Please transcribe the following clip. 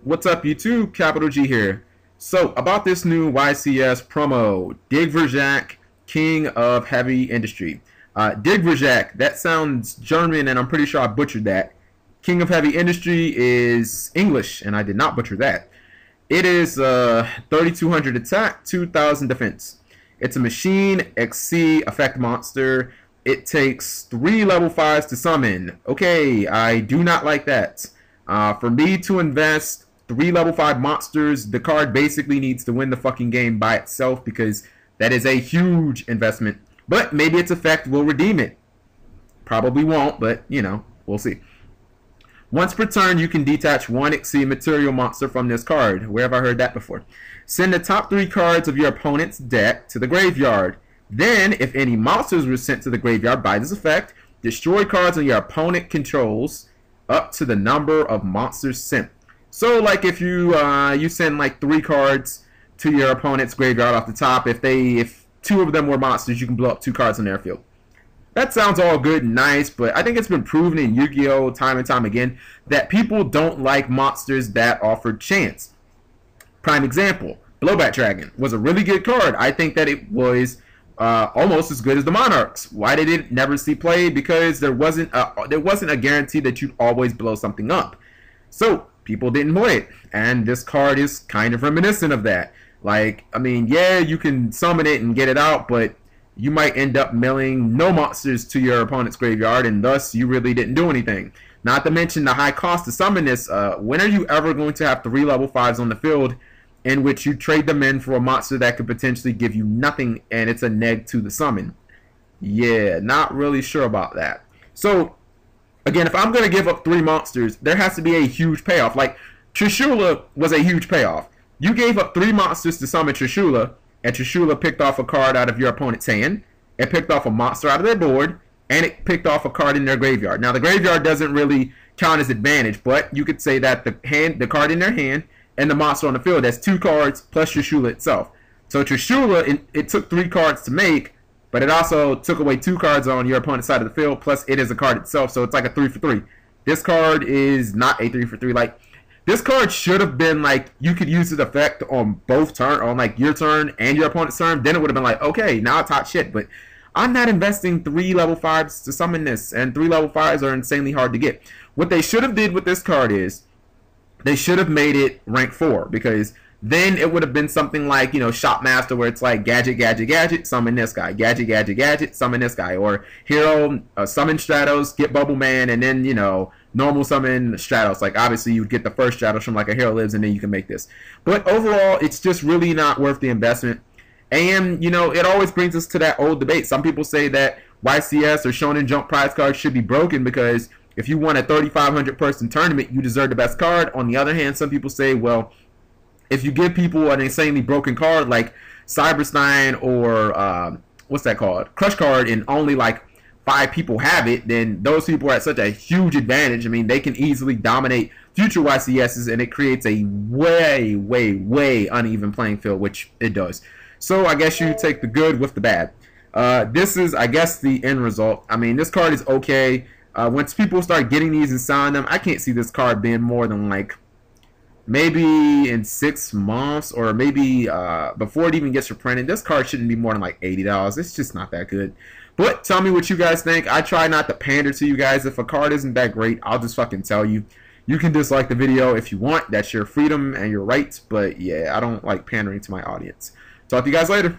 What's up, YouTube? Capital G here. So, about this new YCS promo, Digvorzhak, King of Heavy Industry. Digvorzhak, that sounds German, and I'm pretty sure I butchered that. King of Heavy Industry is English, and I did not butcher that. It is 3,200 attack, 2,000 defense. It's a machine XC effect monster. It takes 3 level 5s to summon. Okay, I do not like that. For me to invest 3 level 5 monsters, the card basically needs to win the fucking game by itself, because that is a huge investment. But maybe its effect will redeem it. Probably won't, but you know, we'll see. Once per turn, you can detach 1 XC material monster from this card. Where have I heard that before? Send the top 3 cards of your opponent's deck to the graveyard. Then, if any monsters were sent to the graveyard by this effect, destroy cards on your opponent controls up to the number of monsters sent. So, like if you you send like 3 cards to your opponent's graveyard off the top, if 2 of them were monsters, you can blow up 2 cards on their field. That sounds all good and nice, but I think it's been proven in Yu-Gi-Oh! Time and time again that people don't like monsters that offer chance. Prime example, Blowback Dragon was a really good card. I think that it was almost as good as the Monarchs. Why did it never see play? Because there wasn't a guarantee that you'd always blow something up. So people didn't play it, and this card is kind of reminiscent of that. Like, I mean, yeah, you can summon it and get it out, but you might end up milling no monsters to your opponent's graveyard, and thus you really didn't do anything. Not to mention the high cost to summon this. When are you ever going to have 3 level 5s on the field in which you trade them in for a monster that could potentially give you nothing and it's a neg to the summon? Yeah, not really sure about that. So, again, if I'm going to give up 3 monsters, there has to be a huge payoff. Like, Trishula was a huge payoff. You gave up 3 monsters to summon Trishula, and Trishula picked off a card out of your opponent's hand, it picked off a monster out of their board, and it picked off a card in their graveyard. Now, the graveyard doesn't really count as advantage, but you could say that the card in their hand and the monster on the field, that's 2 cards plus Trishula itself. So Trishula, it took 3 cards to make, but it also took away 2 cards on your opponent's side of the field, plus it is a card itself, so it's like a 3 for 3. This card is not a 3 for 3. Like, this card should have been like, you could use its effect on both turn, on like your turn and your opponent's turn. Then it would have been like, okay, now it's hot shit. But I'm not investing 3 level 5s to summon this, and 3 level 5s are insanely hard to get. What they should have did with this card is they should have made it rank 4, because then it would have been something like, you know, Shopmaster, where it's like gadget, gadget, gadget, summon this guy, gadget, gadget, gadget, summon this guy, or hero, summon Stratos, get Bubble Man, and then, you know, normal summon Stratos. Like, obviously you would get the first Stratos from like a Hero Lives, and then you can make this. But overall, it's just really not worth the investment. And, you know, it always brings us to that old debate. Some people say that YCS or Shonen Jump prize cards should be broken, because if you won a 3,500 person tournament, you deserve the best card. On the other hand, some people say, well, if you give people an insanely broken card like Cyberstein or what's that called, Crush card, and only like 5 people have it, then those people are at such a huge advantage. I mean, they can easily dominate future YCSs, and it creates a way, way, way uneven playing field, which it does. So I guess you take the good with the bad. This is, I guess, the end result. I mean, this card is okay. Once people start getting these and selling them, I can't see this card being more than like maybe in 6 months, or maybe before it even gets reprinted. This card shouldn't be more than like $80. It's just not that good. But tell me what you guys think. I try not to pander to you guys. If a card isn't that great, I'll just fucking tell you. You can dislike the video if you want. That's your freedom and your right. But yeah, I don't like pandering to my audience. Talk to you guys later.